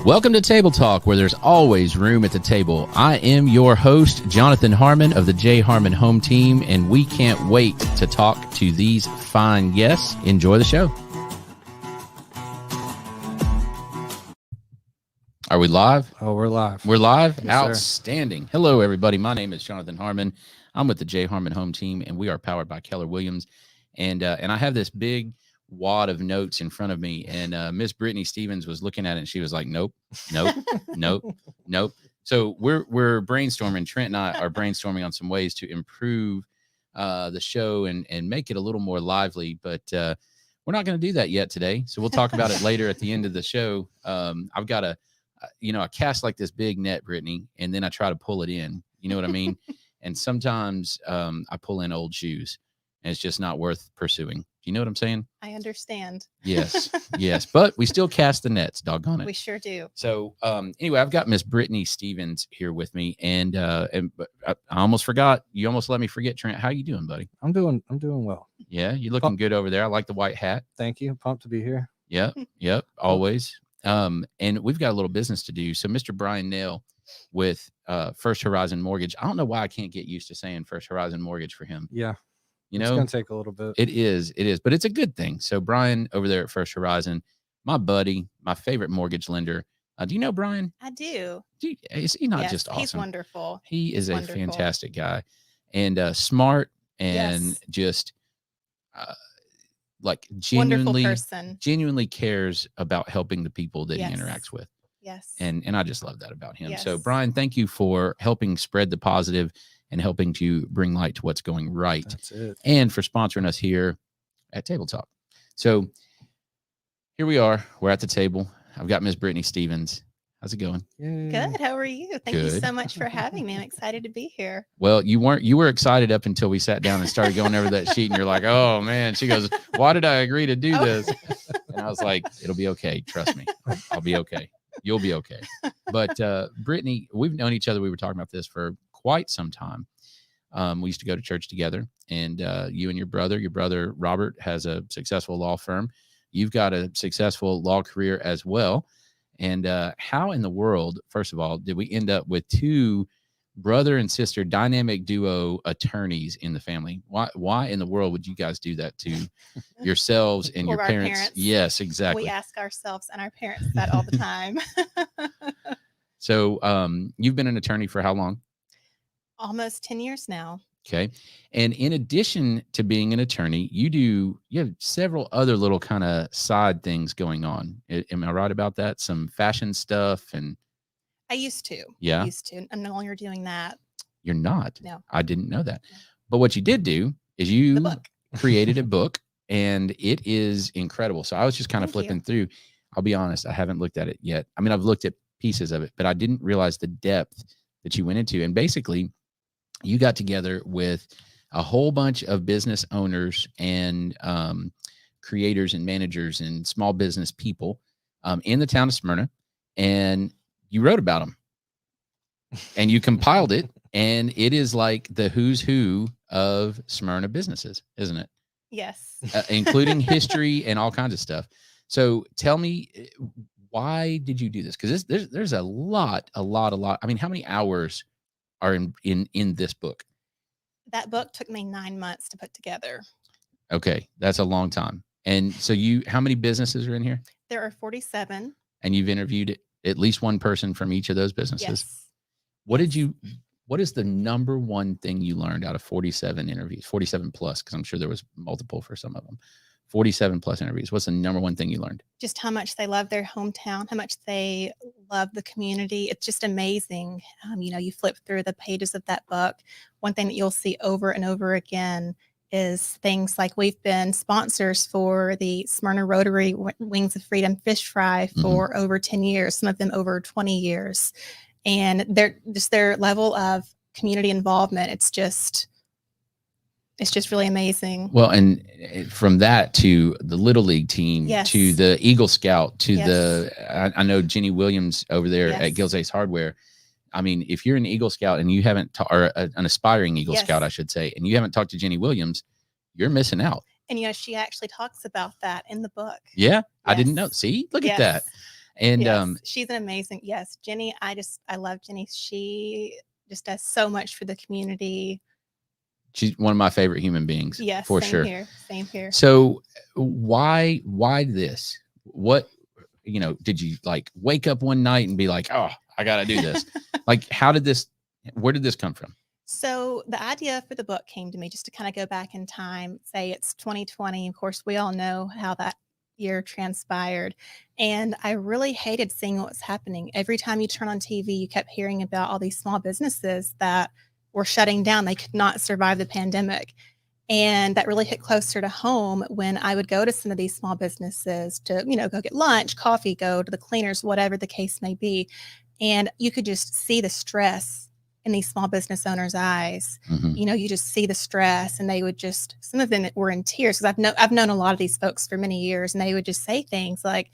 Welcome to Table Talk, where there's always room at the table. I am your host, Jonathan Harmon of the J. Harmon Home Team, and we can't wait to talk to these fine guests. Enjoy the show. Are we live? Oh, we're live. We're live? Yes, Outstanding. Sir. Hello, everybody. My name is Jonathan Harmon. I'm with the J. Harmon Home Team, and we are powered by Keller Williams. And I have this big wad of notes in front of me, and Miss Britney Stevens was looking at it, and she was like, nope. So we're brainstorming. Trent and I are brainstorming on some ways to improve the show and make it a little more lively, but we're not going to do that yet today. So we'll talk about it later at the end of the show. I've got I cast like this big net, Brittany, and then I try to pull it in. You know what I mean? And sometimes I pull in old shoes, and it's just not worth pursuing. You know what I'm saying? I understand. Yes. But we still cast the nets, doggone it. We sure do. So anyway, I've got Miss Brittany Stevens here with me, and I almost forgot. You almost let me forget, Trent. How you doing, buddy? I'm doing well. Yeah, you looking good over there. I like the white hat. Thank you. Pumped to be here. Yep, always. And we've got a little business to do. So Mr. Bryan Nale with First Horizon Mortgage. I don't know why I can't get used to saying First Horizon Mortgage for him. Yeah. You know, it's going to take a little bit. It is, but it's a good thing. So Bryan over there at First Horizon, my buddy, my favorite mortgage lender. Do you know Bryan? I do. Is he not just awesome? He's wonderful. He is a fantastic guy, and smart, and just like genuinely cares about helping the people that he interacts with. Yes. And I just love that about him. Yes. So Bryan, thank you for helping spread the positive and helping to bring light to what's going right. That's it. And for sponsoring us here at Table Talk. So here we are. We're at the table. I've got Miss Brittany Stevens. How's it going? Yay. Good. How are you? Thank you so much for having me. I'm excited to be here. Well, you were excited up until we sat down and started going over that sheet, and you're like, oh man. She goes, why did I agree to do this? And I was like, it'll be okay. Trust me. I'll be okay. You'll be okay. But Brittany, we've known each other. We were talking about this for quite some time. We used to go to church together, and you and your brother Robert has a successful law firm. You've got a successful law career as well. And how in the world, first of all, did we end up with two brother and sister dynamic duo attorneys in the family? Why in the world would you guys do that to yourselves and your parents? Yes, exactly. We ask ourselves and our parents that all the time. So you've been an attorney for how long? Almost 10 years now. Okay. And in addition to being an attorney, you have several other little kind of side things going on. Am I right about that? Some fashion stuff and I used to. Yeah. I used to. I'm no longer doing that. You're not? No. I didn't know that. But what you did do is you created a book, and it is incredible. So I was just kind of flipping through. I'll be honest, I haven't looked at it yet. I mean, I've looked at pieces of it, but I didn't realize the depth that you went into. And basically, you got together with a whole bunch of business owners and creators and managers and small business people in the town of Smyrna, and you wrote about them, and you compiled it, and it is like the who's who of Smyrna businesses, isn't it? Yes. Including history and all kinds of stuff. So tell me, why did you do this? Because there's a lot. I mean, how many hours are in this book? That book took me 9 months to put together. Okay. That's a long time. And so how many businesses are in here? There are 47. And you've interviewed at least one person from each of those businesses? Yes. What is the number one thing you learned out of 47 interviews, 47 plus, because I'm sure there was multiple for some of them, 47 plus interviews? What's the number one thing you learned? Just how much they love their hometown, how much they love the community. It's just amazing. You flip through the pages of that book. One thing that you'll see over and over again is things like we've been sponsors for the Smyrna Rotary Wings of Freedom Fish Fry for over 10 years, some of them over 20 years. And their level of community involvement, it's just really amazing. Well, and from that to the Little League team, to the Eagle Scout, to I know Jenny Williams over there at Gills Ace Hardware. I mean, if you're an Eagle Scout and you haven't, or an aspiring Eagle Scout, I should say, and you haven't talked to Jenny Williams, you're missing out. And, she actually talks about that in the book. Yeah. I didn't know. See, look at that. And Yes, she's an amazing. Yes, Jenny. I love Jenny. She just does so much for the community. she's one of my favorite human beings. Yes, for same sure. here. Same here. So why this? What, did you like wake up one night and be like, oh, I got to do this? Like, where did this come from? So the idea for the book came to me just to kind of go back in time, say it's 2020. Of course, we all know how that year transpired. And I really hated seeing what was happening. Every time you turn on TV, you kept hearing about all these small businesses that were shutting down. They could not survive the pandemic. And that really hit closer to home when I would go to some of these small businesses to, go get lunch, coffee, go to the cleaners, whatever the case may be. And you could just see the stress in these small business owners' eyes. Mhm. You just see the stress, and they would just, some of them were in tears, because I've known a lot of these folks for many years, and they would just say things like,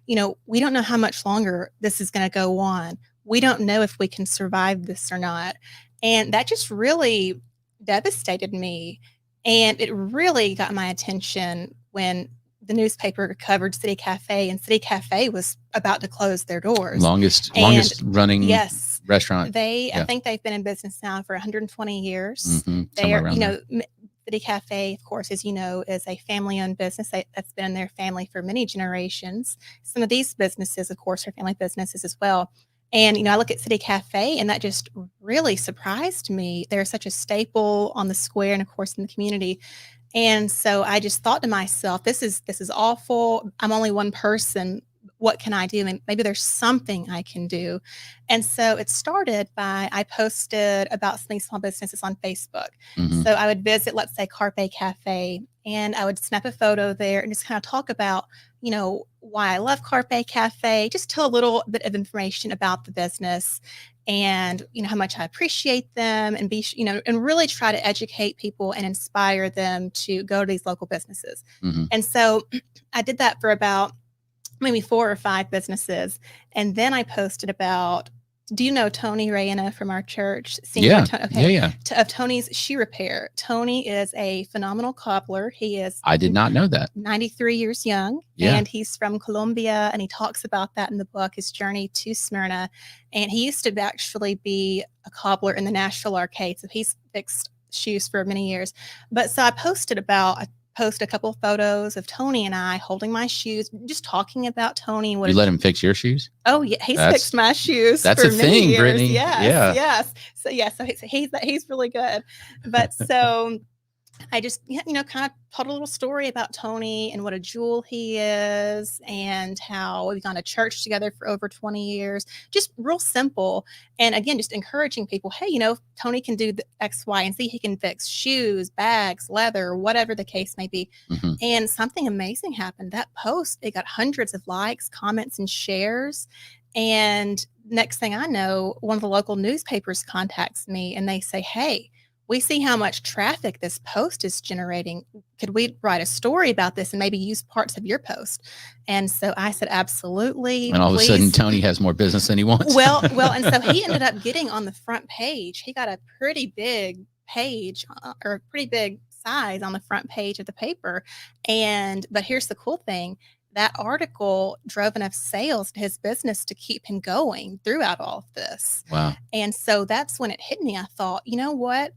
we don't know how much longer this is going to go on. We don't know if we can survive this or not. And that just really devastated me. And it really got my attention when the newspaper covered City Cafe, and City Cafe was about to close their doors. Longest running Yes. restaurant. I think they've been in business now for 120 years. Mhm, They somewhere are, around there. City Cafe, of course, as you know, is a family-owned business that's been in their family for many generations. Some of these businesses, of course, are family businesses as well. And, I look at City Cafe, and that just really surprised me. They're such a staple on the square and, of course, in the community. And so I just thought to myself, this is awful. I'm only one person. What can I do? And maybe there's something I can do. And so it started by, I posted about some of these small businesses on Facebook. Mhm. So I would visit, let's say, Carpe Cafe, and I would snap a photo there and just kind of talk about, why I love Carpe Cafe, just tell a little bit of information about the business, and how much I appreciate them, and and really try to educate people and inspire them to go to these local businesses. Mhm. And so I did that for about maybe 4 or 5 businesses. And then I posted about, do you know Tony Rayana from our church? Yeah. Okay. Yeah. Of Tony's Shoe Repair. Tony is a phenomenal cobbler. He is I did not know that. 93 years young. Yeah. And he's from Colombia. And he talks about that in the book, his journey to Smyrna. And he used to actually be a cobbler in the Nashville arcade. So he's fixed shoes for many years. But so I posted a couple of photos of Tony and I holding my shoes, just talking about Tony. And what You let him fix your shoes? Oh yeah, he's fixed my shoes. That's for a many thing, years. Brittany. Yes, Yeah. yes. So he's really good. But so I just, kind of told a little story about Tony and what a jewel he is, and how we've gone to church together for over 20 years. Just real simple. And again, just encouraging people, hey, Tony can do the X, Y, and Z. He can fix shoes, bags, leather, whatever the case may be. Mhm. And something amazing happened. That post, it got hundreds of likes, comments, and shares. And next thing I know, one of the local newspapers contacts me, and they say, hey, we see how much traffic this post is generating. Could we write a story about this and maybe use parts of your post? And so I said, absolutely. And all of a sudden, Tony has more business than he wants. Well, and so he ended up getting on the front page. He got a pretty big page, or a pretty big size on the front page of the paper. But here's the cool thing. That article drove enough sales to his business to keep him going throughout all of this. Wow. And so that's when it hit me. I thought, you know what?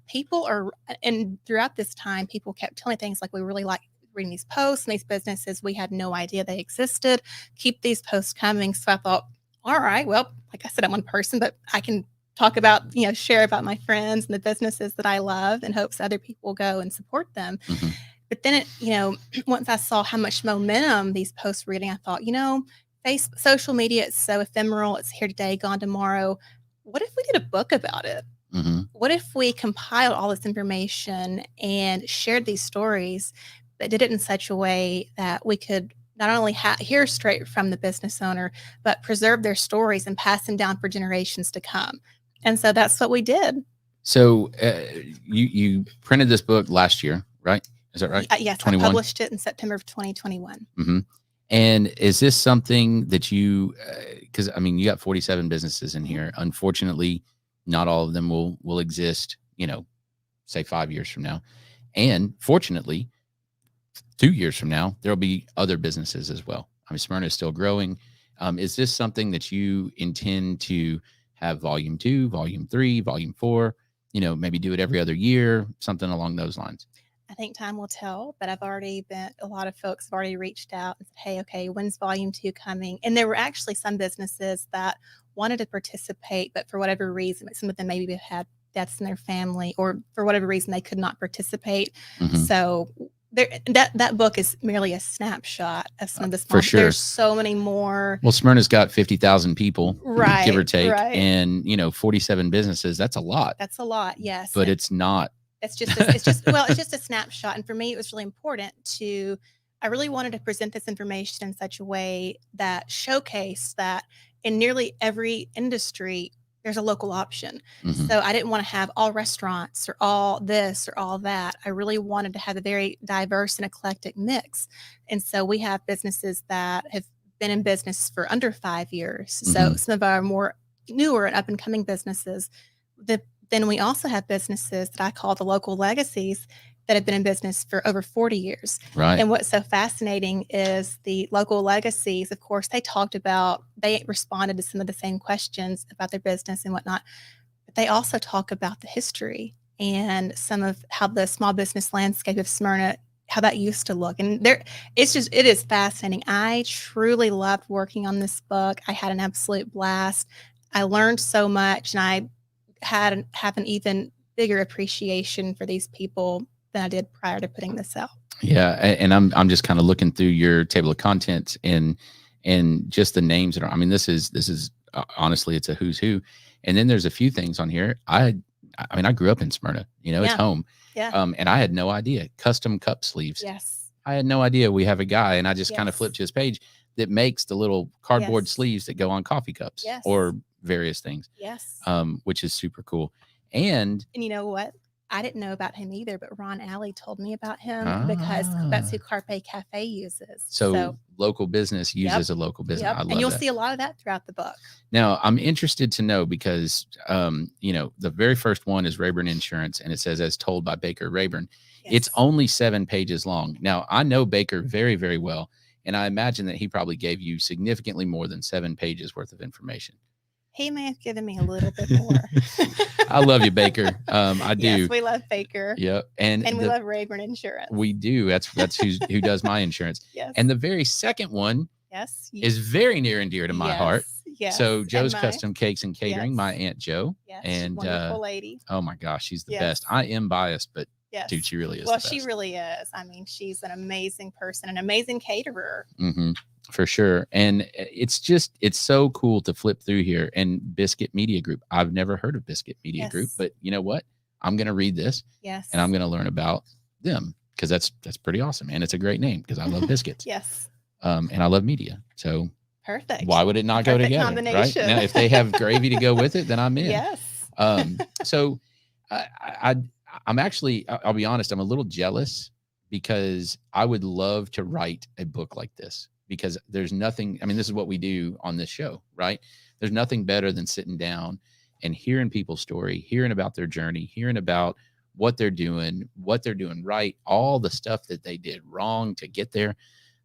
And throughout this time, people kept telling things like, we really like reading these posts and these businesses. We had no idea they existed. Keep these posts coming. So I thought, all right, well, like I said, I'm one person, but I can talk about, share about my friends and the businesses that I love, in hopes other people go and support them. Mhm. But then once I saw how much momentum these posts were getting, I thought, social media is so ephemeral. It's here today, gone tomorrow. What if we did a book about it? Mm-hmm. What if we compiled all this information and shared these stories, but did it in such a way that we could not only hear straight from the business owner, but preserve their stories and pass them down for generations to come? And so that's what we did. So you printed this book last year, right? Is that right? Yes, 21? I published it in September of 2021. Mm-hmm. And is this something that you, because you got 47 businesses in here. Unfortunately, not all of them will exist, say 5 years from now. And fortunately, 2 years from now, there'll be other businesses as well. Smyrna is still growing. Is this something that you intend to have volume 2, volume 3, volume 4, maybe do it every other year, something along those lines? I think time will tell, but a lot of folks have already reached out and said, hey, okay, when's volume 2 coming? And there were actually some businesses that wanted to participate, but for whatever reason, some of them maybe had deaths in their family, or for whatever reason, they could not participate. So that book is merely a snapshot of some of the small. For sure. There's so many more. Well, Smyrna's got 50,000 people, right, give or take, right. and 47 businesses. That's a lot. That's a lot, yes. But it's not. It's just a snapshot. And for me, it was really important I really wanted to present this information in such a way that showcased that in nearly every industry, there's a local option. So I didn't want to have all restaurants or all this or all that. I really wanted to have a very diverse and eclectic mix. And so we have businesses that have been in business for under 5 years. So some of our more newer and up and coming businesses, then we also have businesses that I call the local legacies that have been in business for over 40 years. Right. And what's so fascinating is the local legacies, of course, they responded to some of the same questions about their business and whatnot, but they also talk about the history and some of how the small business landscape of Smyrna, how that used to look. And it is fascinating. I truly loved working on this book. I had an absolute blast. I learned so much, and I have an even bigger appreciation for these people than I did prior to putting this out. Yeah, and I'm just kind of looking through your table of contents and just the names that are. I mean, this is honestly, it's a who's who. And then there's a few things on here. I grew up in Smyrna. It's home. Yeah. And I had no idea. Custom cup sleeves. Yes. I had no idea. We have a guy, and I just kind of flipped to his page that makes the little cardboard sleeves that go on coffee cups or various things. Yes. Which is super cool. And you know what? I didn't know about him either, but Ron Alley told me about him because that's who Carpe Cafe uses. So local business uses a local business. I love and you'll that. see a lot of that throughout the book. Now, I'm interested to know because, the very first one is Rayburn Insurance, and it says, as told by Baker Rayburn. Yes. It's only 7 pages long. Now, I know Baker very, very well, and I imagine that he probably gave you significantly more than 7 pages worth of information. He may have given me a little bit more. I love you, Baker. I do. Yes, we love Baker. Yep. And we love Rayburn Insurance. We do. That's who does my insurance. Yes. And the very second one is very near and dear to my heart. Yes. So Joe's Custom Cakes and Catering, my Aunt Jo. Yes. And wonderful lady. Oh my gosh, she's the best. I am biased, but dude, she really is. Well, the best. She really is. I mean, she's an amazing person, an amazing caterer. For sure. And it's so cool to flip through here. And Biscuit Media Group. I've never heard of Biscuit Media Group, but you know what? I'm going to read this. Yes. And I'm going to learn about them because that's pretty awesome. And it's a great name because I love biscuits. Yes. And I love media. So perfect. Why would it not go together? Right? Now, if they have gravy to go with it, then I'm in. Yes. So I'm actually, I'll be honest, I'm a little jealous because I would love to write a book like this. Because there's nothing, this is what we do on this show, right? There's nothing better than sitting down and hearing people's story, hearing about their journey, hearing about what they're doing right, all the stuff that they did wrong to get there.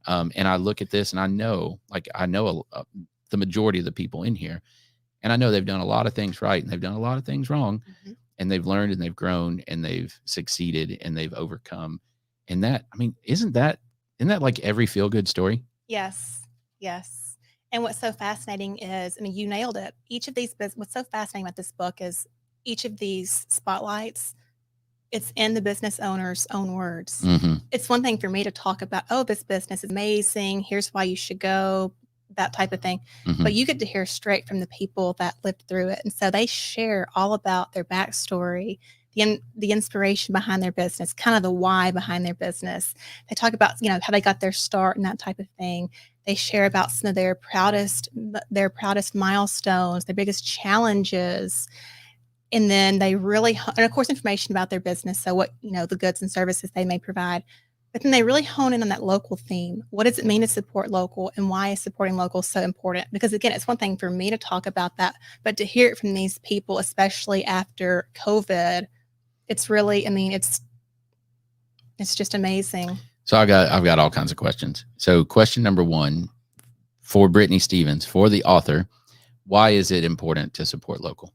And I look at this and I know the majority of the people in here, and I know they've done a lot of things right and they've done a lot of things wrong, and they've learned and they've grown and they've succeeded and they've overcome. And that, isn't that like every feel-good story? Yes. Yes. And what's so fascinating is, you nailed it. What's so fascinating about this book is each of these spotlights, it's in the business owner's own words. It's one thing for me to talk about, oh, this business is amazing. Here's why you should go, that type of thing. But you get to hear straight from the people that lived through it. And so they share all about their backstory, the inspiration behind their business, kind of the why behind their business. They talk about, how they got their start and that type of thing. They share about some of their proudest milestones, their biggest challenges. And then they really, and of course, information about their business. So what, the goods and services they may provide. But then they really hone in on that local theme. What does it mean to support local, and why is supporting local so important? Because again, it's one thing for me to talk about that, but to hear it from these people, especially after COVID, it's really, it's just amazing. So I've got all kinds of questions. So question number one for Brittany Stevens, for the author, why is it important to support local?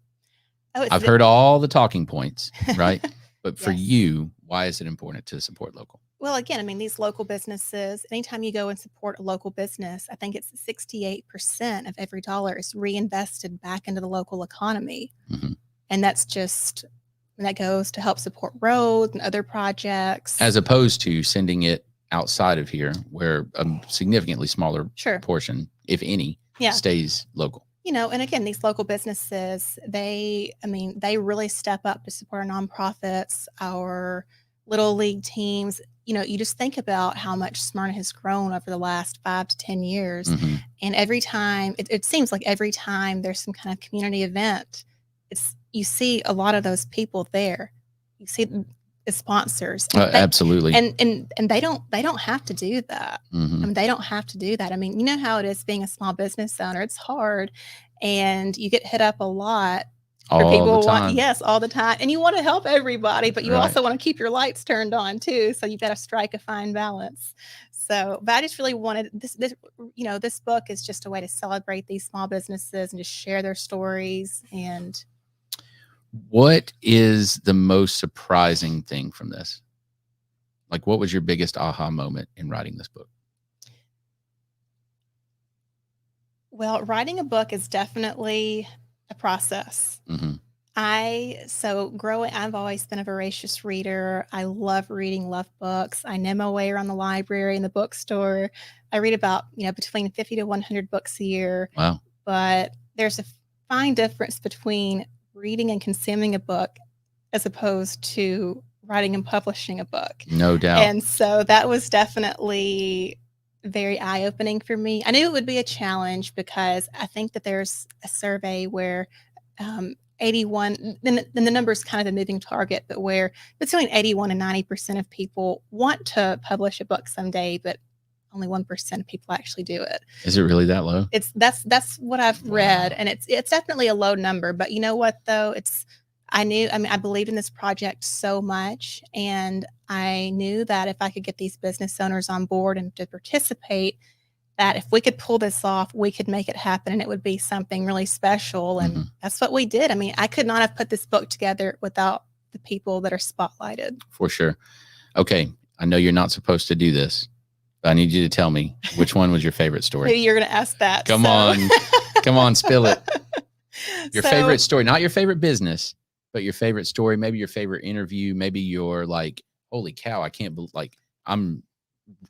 Oh, I've heard all the talking points, right? But for Yes. you, why is it important to support local? Well, again, I mean, these local businesses, anytime you go and support a local business, I think it's 68% of every dollar is reinvested back into the local economy. Mm-hmm. And that goes to help support roads and other projects. As opposed to sending it outside of here where a significantly smaller portion, if any, stays local. You know, and again, these local businesses, they really step up to support our nonprofits, our little league teams. You know, you just think about how much Smyrna has grown over the last 5 to 10 years. Mm-hmm. And every time, it seems like every time there's some kind of community event, you see a lot of those people there. You see the sponsors. Absolutely. And they don't have to do that. Mm-hmm. I mean, they don't have to do that. I mean, you know how it is being a small business owner. It's hard, and you get hit up a lot. All people the time. all the time. And you want to help everybody, but you also want to keep your lights turned on too. So you've got to strike a fine balance. So, but I just really wanted this book is just a way to celebrate these small businesses and just share their stories. And what is the most surprising thing from this? Like, what was your biggest aha moment in writing this book? Well, writing a book is definitely a process. Mm-hmm. I've always been a voracious reader. I love reading, love books. I know my way around the library and the bookstore. I read about, between 50 to 100 books a year. Wow. But there's a fine difference between reading and consuming a book as opposed to writing and publishing a book. No doubt. And so that was definitely very eye-opening for me. I knew it would be a challenge because I think that there's a survey where 81, then the number is kind of a moving target, but where between 81 and 90% of people want to publish a book someday, but only 1% of people actually do it. Is it really that low? That's what I've read, and it's definitely a low number. But you know what though? I believed in this project so much, and I knew that if I could get these business owners on board and to participate, that if we could pull this off, we could make it happen, and it would be something really special. And that's what we did. I mean, I could not have put this book together without the people that are spotlighted. For sure. Okay, I know you're not supposed to do this, but I need you to tell me which one was your favorite story. Maybe you're going to ask that. Come on, spill it. Your favorite story, not your favorite business, but your favorite story, maybe your favorite interview, maybe your like, holy cow, I can't believe, like, I'm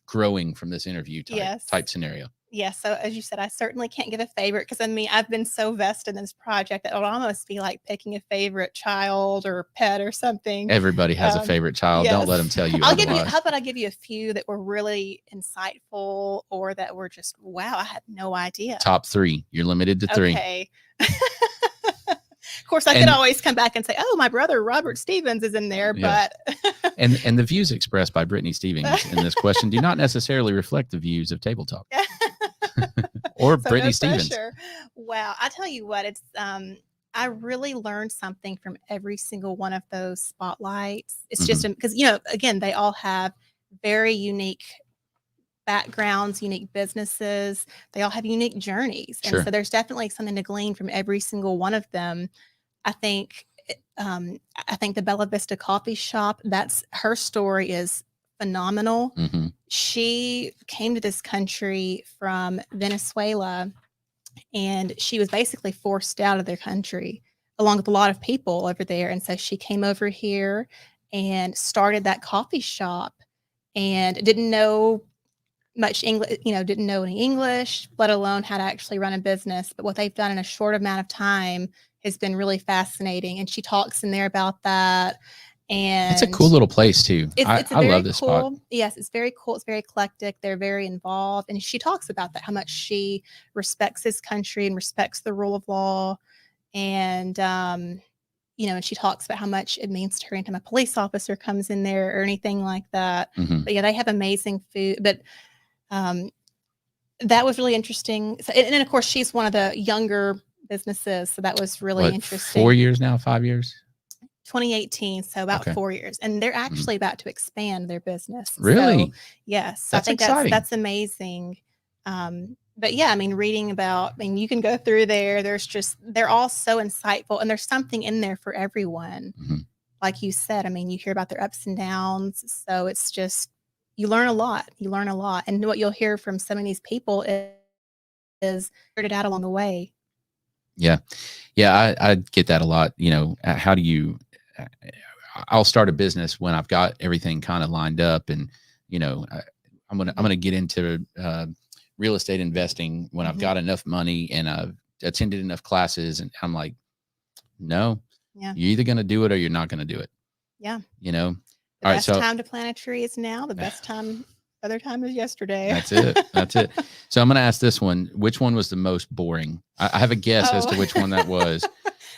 growing from this interview type scenario. Yes. So as you said, I certainly can't give a favorite because I've been so vested in this project that it would almost be like picking a favorite child or pet or something. Everybody has a favorite child. Yes. Don't let them tell you How otherwise. about I give you a few that were really insightful or that were just, wow, I had no idea. Top 3. You're limited to 3. Okay. Of course, I could always come back and say, "Oh, my brother Robert Stevens is in there," but and the views expressed by Brittany Stevens in this question do not necessarily reflect the views of Table Talk or Brittany Stevens. Wow, I tell you what, it's I really learned something from every single one of those spotlights. It's just because again, they all have very unique backgrounds, unique businesses. They all have unique journeys, and so there's definitely something to glean from every single one of them. I think the Bella Vista Coffee Shop, her story is phenomenal. She came to this country from Venezuela, and she was basically forced out of their country along with a lot of people over there. And so she came over here and started that coffee shop and didn't know much English, didn't know any English, let alone how to actually run a business. But what they've done in a short amount of time has been really fascinating. And she talks in there about that. And it's a cool little place too. I love this spot. Yes, it's very cool. It's very eclectic. They're very involved. And she talks about that, how much she respects this country and respects the rule of law. And, and she talks about how much it means to her anytime a police officer comes in there or anything like that. But yeah, they have amazing food. But that was really interesting. So, and of course, she's one of the younger businesses. So that was really interesting. 4 years now, 5 years? 2018, so about 4 years, and they're actually about to expand their business. Really? So, yes, that's I think exciting. that's amazing. but yeah, I mean, reading about, I mean, you can go through there. They're all so insightful, and there's something in there for everyone. Mhm. Like you said, I mean, you hear about their ups and downs. So it's just, you learn a lot. You learn a lot. And what you'll hear from some of these people is figured it out along the way. Yeah. Yeah. I get that a lot. You know, how do you, I'll start a business when I've got everything kind of lined up, and, you know, I'm going to get into real estate investing when I've got enough money and I've attended enough classes. And I'm like, no, Yeah. you're either going to do it or you're not going to do it. Yeah. You know, the best time to plant a tree is now. The best time, other time is yesterday. That's it. That's it. So I'm going to ask this one. Which one was the most boring? I have a guess as to which one that was.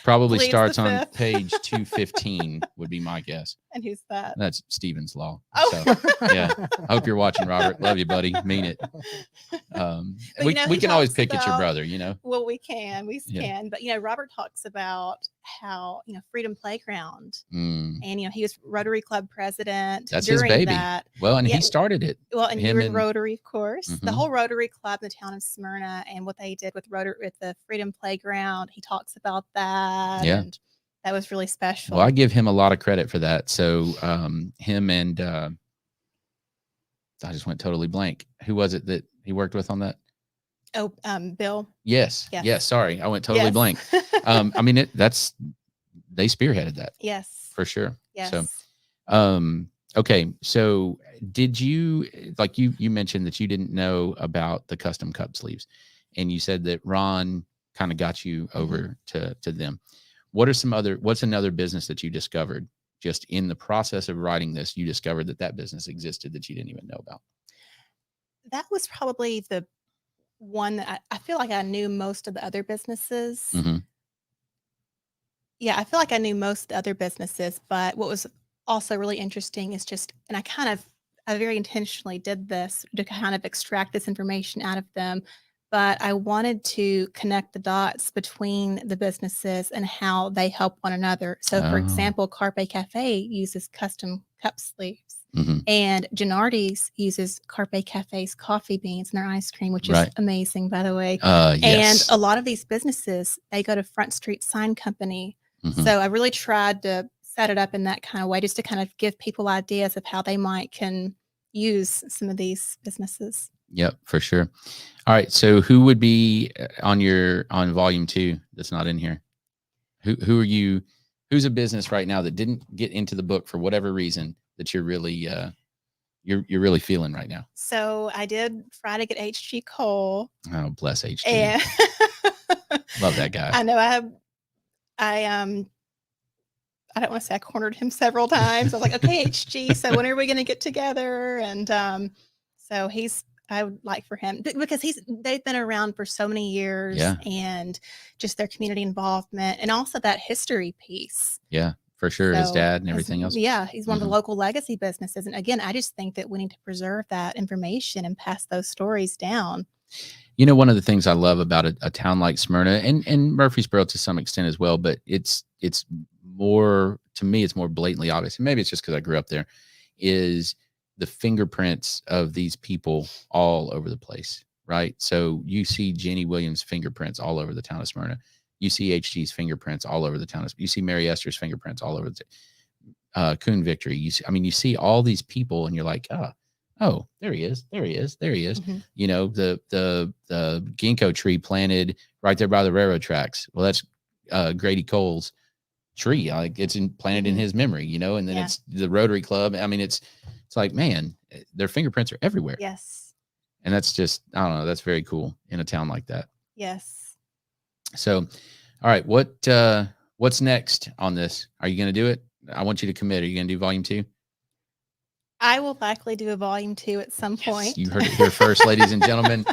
Probably Please, starts the on fifth. page 215 would be my guess. And who's that? That's Stevens Law. Oh. So, yeah. I hope you're watching, Robert. Love you, buddy. Mean it. We can always pick at your brother, you know? Well, we can. But, you know, Robert talks about how, you know, Freedom Playground. And, you know, he was Rotary Club president. That's during his baby. That. Well, and he started it. Well, and you were in Rotary, of course. Mhm. The whole Rotary Club in the town of Smyrna and what they did with the Freedom Playground. He talks about that. Yeah. And that was really special. Well, I give him a lot of credit for that. So him and I just went totally blank. Who was it that he worked with on that? Oh, Bill. Yes. Sorry. I went totally blank. I mean, they spearheaded that. Yes. For sure. Yes. So, okay. So did you, like you mentioned that you didn't know about the custom cup sleeves, and you said that Ron kind of got you over to them. What's another business that you discovered just in the process of writing this? You discovered that business existed that you didn't even know about. That was probably the one that I feel like I knew most of the other businesses. Mm-hmm. Yeah, I feel like I knew most of the other businesses, but what was also really interesting is just, and I very intentionally did this to kind of extract this information out of them, but I wanted to connect the dots between the businesses and how they help one another. So, for example, Carpe Cafe uses custom cup sleeves. Mm-hmm. And Gennardi's uses Carpe Cafe's coffee beans in their ice cream, which is amazing, by the way. Yes. And a lot of these businesses, they go to Front Street Sign Company. Mm-hmm. So I really tried to set it up in that kind of way, just to kind of give people ideas of how they can use some of these businesses. Yep, for sure. All right. So who would be on volume 2 that's not in here? Who are you? Who's a business right now that didn't get into the book for whatever reason that you're really you're really feeling right now? So I did Friday get HG Cole. Oh, bless HG. And love that guy. I know I don't want to say I cornered him several times. I was like, okay, HG, so when are we going to get together? And so I would like for him, because they've been around for so many years, and just their community involvement, and also that history piece. Yeah, for sure. His dad and everything else. Yeah, he's one of the local legacy businesses. And again, I just think that we need to preserve that information and pass those stories down. You know, one of the things I love about a town like Smyrna and Murfreesboro to some extent as well, but it's more, to me, it's more blatantly obvious. And maybe it's just because I grew up there, is the fingerprints of these people all over the place, right? So you see Jenny Williams' fingerprints all over the town of Smyrna. You see HG's fingerprints all over the town of, you see Mary Esther's fingerprints all over the Coon Victory. You see all these people, and you're like, oh, there he is. Mm-hmm. You know, the ginkgo tree planted right there by the railroad tracks. Well, that's Grady Cole's tree. Like, it's planted in his memory, you know, and then it's the Rotary Club. I mean, it's like, man, their fingerprints are everywhere. Yes. And that's just, I don't know, that's very cool in a town like that. Yes. So, all right, what's next on this? Are you going to do it? I want you to commit. Are you going to do volume 2? I will likely do a volume 2 at some point. You heard it here first, ladies and gentlemen.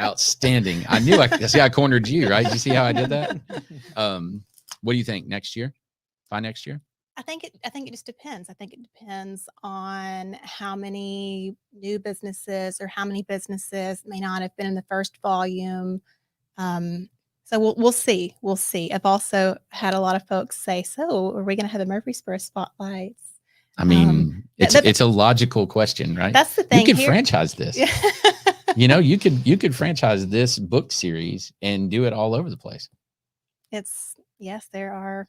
Outstanding. I knew I cornered you, right? Did you see how I did that? What do you think next year? By next year? I think it just depends. I think it depends on how many new businesses or how many businesses may not have been in the first volume. So we'll see. We'll see. I've also had a lot of folks say, so are we going to have the Murfreesboro Spotlights? I mean, it's a logical question, right? That's the thing. You can franchise this. You know, you could franchise this book series and do it all over the place. Yes, there are.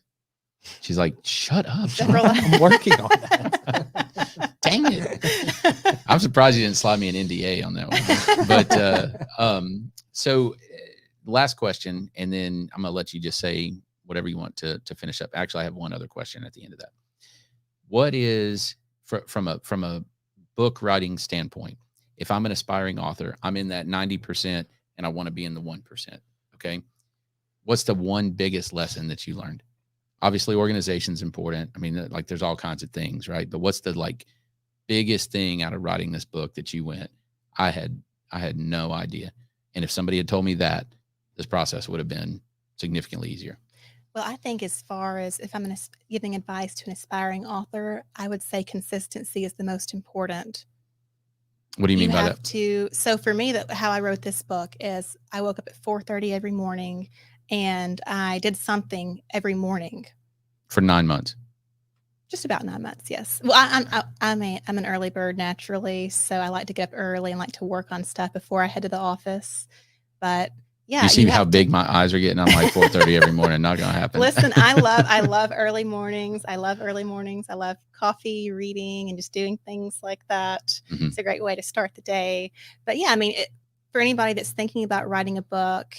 She's like, shut up. Several- I'm working on that. Dang it. I'm surprised you didn't slide me an NDA on that one. But so last question, and then I'm gonna let you just say whatever you want to finish up. Actually, I have one other question at the end of that. What is from a book writing standpoint, if I'm an aspiring author, I'm in that 90% and I want to be in the 1%. Okay. What's the one biggest lesson that you learned? Obviously, organization's important. I mean, like there's all kinds of things, right? But what's the like biggest thing out of writing this book that you went, I had no idea. And if somebody had told me that, this process would have been significantly easier. Well, I think as far as if I'm giving advice to an aspiring author, I would say consistency is the most important. What do you mean by that? So for me, how I wrote this book is I woke up at 4:30 every morning and I did something every morning. For 9 months. Just about 9 months, yes. Well, I'm an early bird naturally, so I like to get up early and like to work on stuff before I head to the office. But yeah, you see how big my eyes are getting? I'm like 4:30 every morning. Not gonna happen. Listen, I love early mornings. I love coffee, reading, and just doing things like that. Mm-hmm. It's a great way to start the day. But yeah, I mean, for anybody that's thinking about writing a book,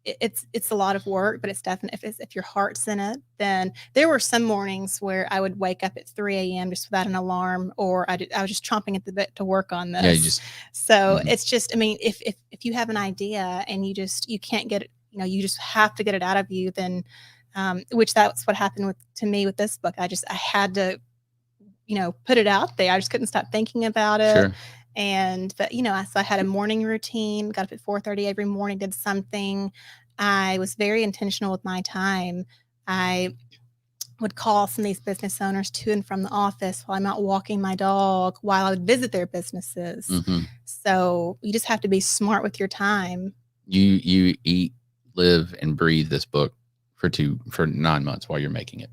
it's a lot of work, but it's definitely if your heart's in it. Then there were some mornings where I would wake up at 3 a.m. just without an alarm, or I was just chomping at the bit to work on this. Yeah, it's just, I mean, if you have an idea and you can't get it, you just have to get it out of you, then which that's what happened to me with this book. I had to, put it out there. I just couldn't stop thinking about it. Sure. But so I had a morning routine, got up at 4:30 every morning, did something. I was very intentional with my time. I would call some of these business owners to and from the office while I'm out walking my dog, while I would visit their businesses. Mm-hmm. So you just have to be smart with your time. You eat, live, and breathe this book for 9 months while you're making it.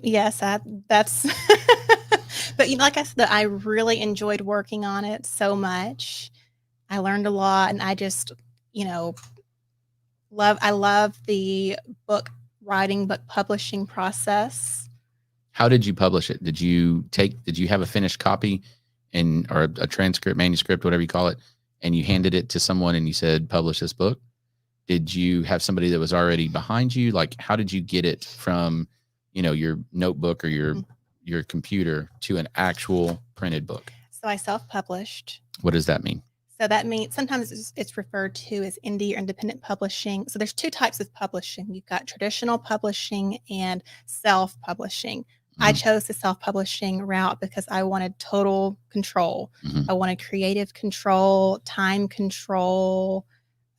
Yes, that's but like I said, I really enjoyed working on it so much. I learned a lot, and I just, love the book publishing process. How did you publish it? Did you have a finished copy or a transcript, manuscript, whatever you call it, and you handed it to someone and you said, publish this book? Did you have somebody that was already behind you? Like, how did you get it from, your notebook or your computer to an actual printed book? So I self-published. What does that mean? So that means sometimes it's referred to as indie or independent publishing. So there's two types of publishing. You've got traditional publishing and self-publishing. Mm-hmm. I chose the self-publishing route because I wanted total control. Mm-hmm. I wanted creative control, time control,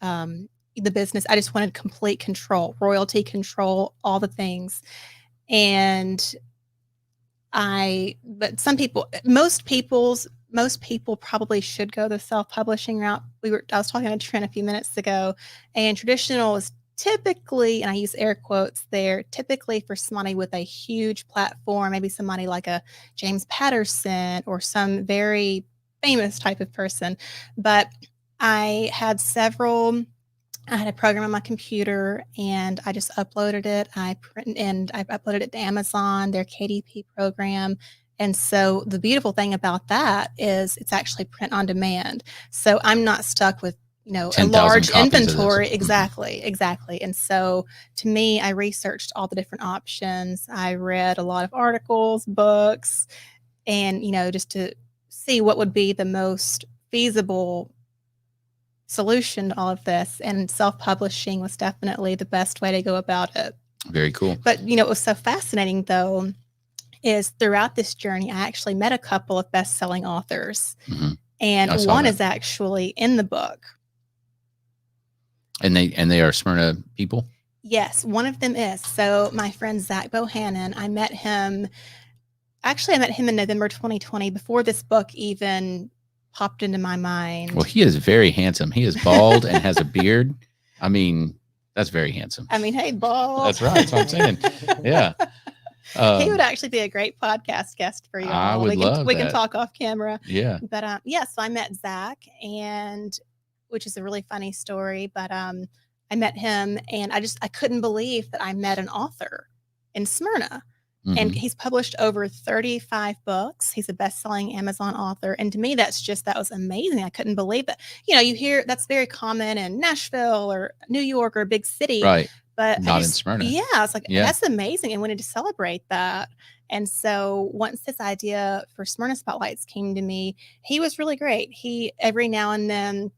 the business. I just wanted complete control, royalty control, all the things. And most people probably should go the self-publishing route. I was talking to Trent a few minutes ago, and traditional is typically, and I use air quotes there, typically for somebody with a huge platform, maybe somebody like a James Patterson or some very famous type of person. But I had a program on my computer and I just uploaded it. I uploaded it to Amazon, their KDP program. And so the beautiful thing about that is it's actually print on demand. So I'm not stuck with, a large inventory. Exactly. And so to me, I researched all the different options. I read a lot of articles, books, and, just to see what would be the most feasible solution to all of this, and self-publishing was definitely the best way to go about it. Very cool. But what was so fascinating though is throughout this journey I actually met a couple of best-selling authors. Mm-hmm. And one is actually in the book. And they are Smyrna people? Yes, one of them is. So my friend Zach Bohannon, I met him in November 2020 before this book even popped into my mind. Well, he is very handsome. He is bald and has a beard. I mean, that's very handsome. I mean, hey, bald. That's right. That's what I'm saying. Yeah. He would actually be a great podcast guest for you all. I would love we can that. talk off camera. Yeah. But yeah, so I met Zach, and which is a really funny story. But I met him, and I couldn't believe that I met an author in Smyrna. Mhm. And he's published over 35 books. He's a best-selling Amazon author. And to me, that was amazing. I couldn't believe that. You hear that's very common in Nashville or New York or a big city. Right. But Not in Smyrna. Yeah, I was like, Yeah. that's amazing. And wanted to celebrate that. And so once this idea for Smyrna Spotlights came to me, he was really great. Every now and then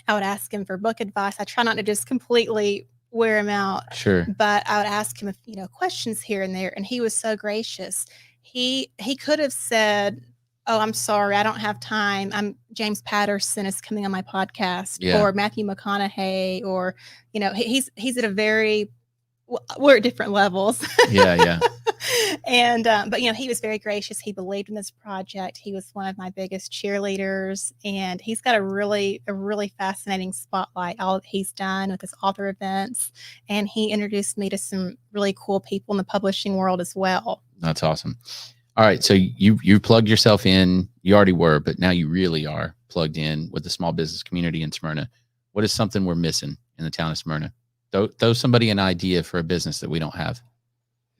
I would ask him for book advice. I try not to just completely wear him out. Sure. But I would ask him questions here and there, and he was so gracious. He could have said, "Oh, I'm sorry, I don't have time. James Patterson is coming on my podcast," or Matthew McConaughey, or he's at we're at different levels. Yeah. And but he was very gracious. He believed in this project. He was one of my biggest cheerleaders, and he's got a really fascinating spotlight, all that he's done with his author events. And he introduced me to some really cool people in the publishing world as well. That's awesome. All right, so you plugged yourself in. You already were, but now you really are plugged in with the small business community in Smyrna. What is something we're missing in the town of Smyrna? Throw somebody an idea for a business that we don't have.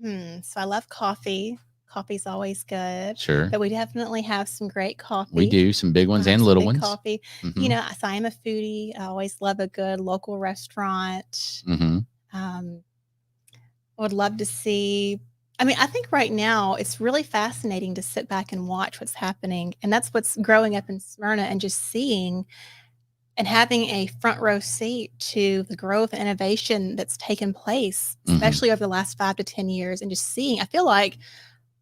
So I love coffee. Coffee's always good. Sure. But we definitely have some great coffee. We do some big ones and little ones. Coffee. Mm-hmm. So I am a foodie. I always love a good local restaurant. Mm-hmm. I would love to see. I think right now it's really fascinating to sit back and watch what's happening. And that's what's growing up in Smyrna, and just seeing and having a front row seat to the growth and innovation that's taken place, especially over the last 5 to 10 years. And just seeing, I feel like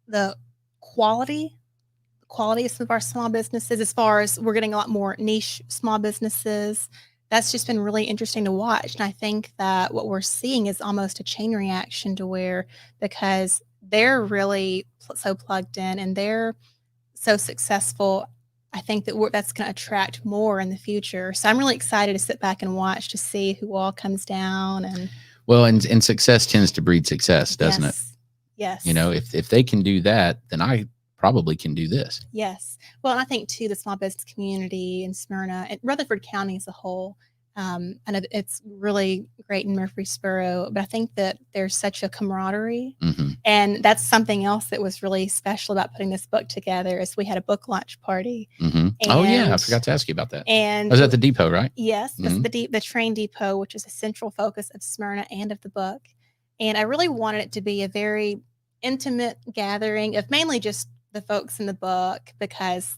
the quality of some of our small businesses, as far as we're getting a lot more niche small businesses, that's just been really interesting to watch. And I think that what we're seeing is almost a chain reaction to where, because they're really so plugged in and they're so successful, I think that that's going to attract more in the future. So I'm really excited to sit back and watch to see who all comes down. And success tends to breed success, doesn't it? Yes. If they can do that, then I probably can do this. Yes. Well, and I think too, the small business community in Smyrna and Rutherford County as a whole, and it's really great in Murfreesboro, but I think that there's such a camaraderie. And that's something else that was really special about putting this book together, is we had a book launch party. Oh yeah, I forgot to ask you about that. And I was at the depot, right? Yes, that's the train depot, which is a central focus of Smyrna and of the book. And I really wanted it to be a very intimate gathering of mainly just the folks in the book, because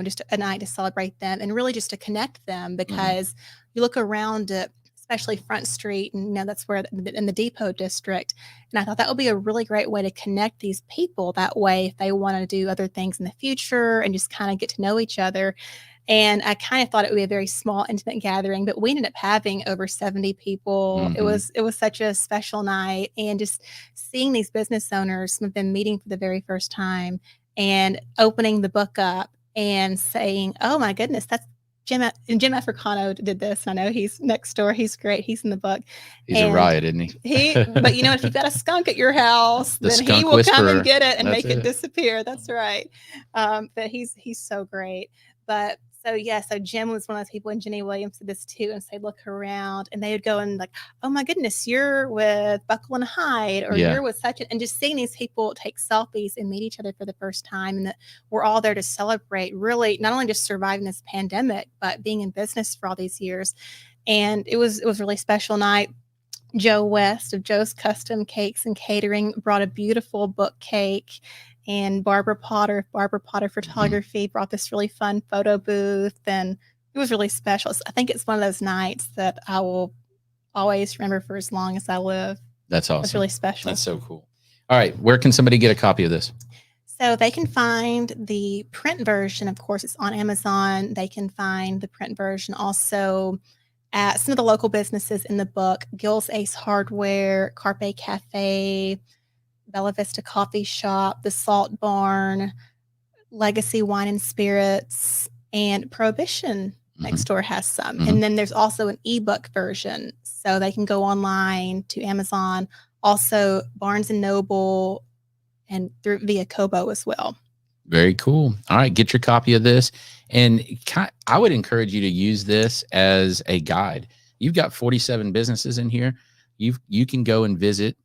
just a night to celebrate them and really just to connect them, because you look around it, especially Front Street, and that's where in the Depot district. And I thought that would be a really great way to connect these people that way if they want to do other things in the future and just kind of get to know each other. And I kind of thought it would be a very small, intimate gathering, but we ended up having over 70 people. It was such a special night, and just seeing these business owners, some of them meeting for the very first time and opening the book up and saying, "Oh my goodness, that's Jim Africano did this. I know he's next door. He's great. He's in the book. He's a riot, isn't he? But if you've got a skunk at your house, then he will come and get it and make it disappear. That's right. But he's so great. But so Jim was one of those people, and Jenny Williams did this too, and say, look around, and they would go and like, oh my goodness, you're with Buckle and Hyde, or you're with such, and just seeing these people take selfies and meet each other for the first time, and that we're all there to celebrate, really, not only just surviving this pandemic, but being in business for all these years. And it was a really special night. Joe West of Joe's Custom Cakes and Catering brought a beautiful book cake. And Barbara Potter Photography brought this really fun photo booth, and it was really special. So I think it's one of those nights that I will always remember for as long as I live. That's awesome. It's really special. That's so cool. All right. Where can somebody get a copy of this? So they can find the print version. Of course, it's on Amazon. They can find the print version also at some of the local businesses in the book: Gill's Ace Hardware, Carpe Cafe, Bella Vista Coffee Shop, the Salt Barn, Legacy Wine and Spirits, and Prohibition next door has some. And then there's also an ebook version, so they can go online to Amazon. Also, Barnes and Noble and through via Kobo as well. Very cool. All right, get your copy of this, and I would encourage you to use this as a guide. You've got 47 businesses in here. You can go and visit,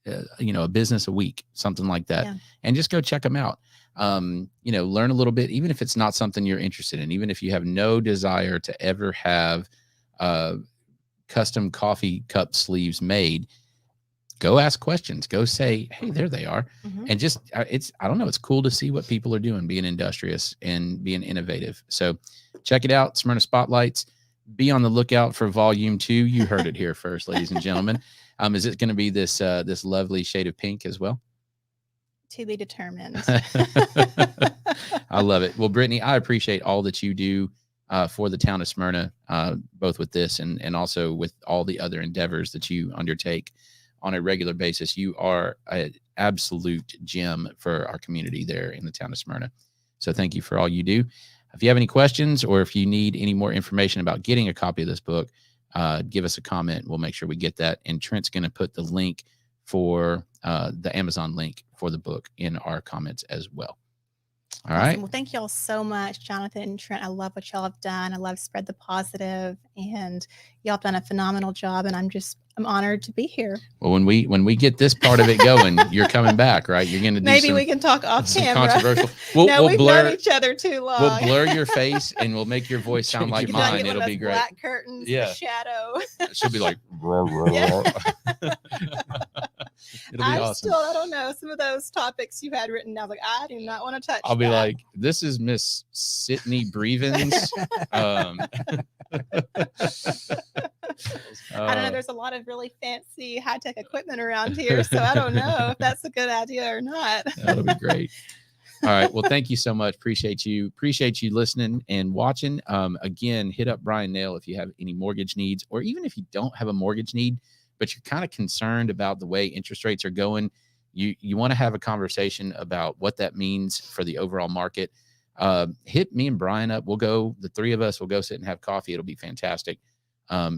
a business a week, something like that, and just go check them out. Learn a little bit, even if it's not something you're interested in, even if you have no desire to ever have custom coffee cup sleeves made. Go ask questions. Go say, hey, there they are. And just, I don't know, it's cool to see what people are doing, being industrious and being innovative. So check it out, Smyrna Spotlights. Be on the lookout for volume 2. You heard it here first, ladies and gentlemen. Is it going to be this lovely shade of pink as well? To be determined. I love it. Well, Brittany, I appreciate all that you do for the town of Smyrna, both with this and also with all the other endeavors that you undertake on a regular basis. You are an absolute gem for our community there in the town of Smyrna. So thank you for all you do. If you have any questions or if you need any more information about getting a copy of this book, give us a comment. We'll make sure we get that. And Trent's going to put the link for the Amazon link for the book in our comments as well. All right. Well, thank you all so much, Jonathan and Trent. I love what y'all have done. I love Spread the Positive, and y'all have done a phenomenal job. And I'm honored to be here. Well, when we get this part of it going, you're coming back, right? You're going to do maybe we can talk off camera. Controversial. We've known each other too long. We'll blur your face and we'll make your voice sound like mine. It'll be great. Black curtains, the shadow. She'll be like, roar, roar, roar. It'll be awesome. I don't know. Some of those topics you had written down, like, I do not want to touch. I'll be like, this is Miss Sydney Brevens. I don't know. There's a lot of really fancy high-tech equipment around here, so I don't know if that's a good idea or not. That'll be great. All right. Well, thank you so much. Appreciate you listening and watching. Again, hit up Bryan Nale if you have any mortgage needs, or even if you don't have a mortgage need, but you're kind of concerned about the way interest rates are going. You want to have a conversation about what that means for the overall market. Hit me and Bryan up. The three of us will go sit and have coffee. It'll be fantastic.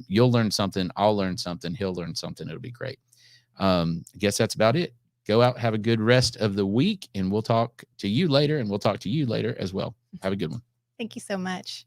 You'll learn something. I'll learn something. He'll learn something. It'll be great. I guess that's about it. Go out, have a good rest of the week, and we'll talk to you later, and we'll talk to you later as well. Have a good one. Thank you so much.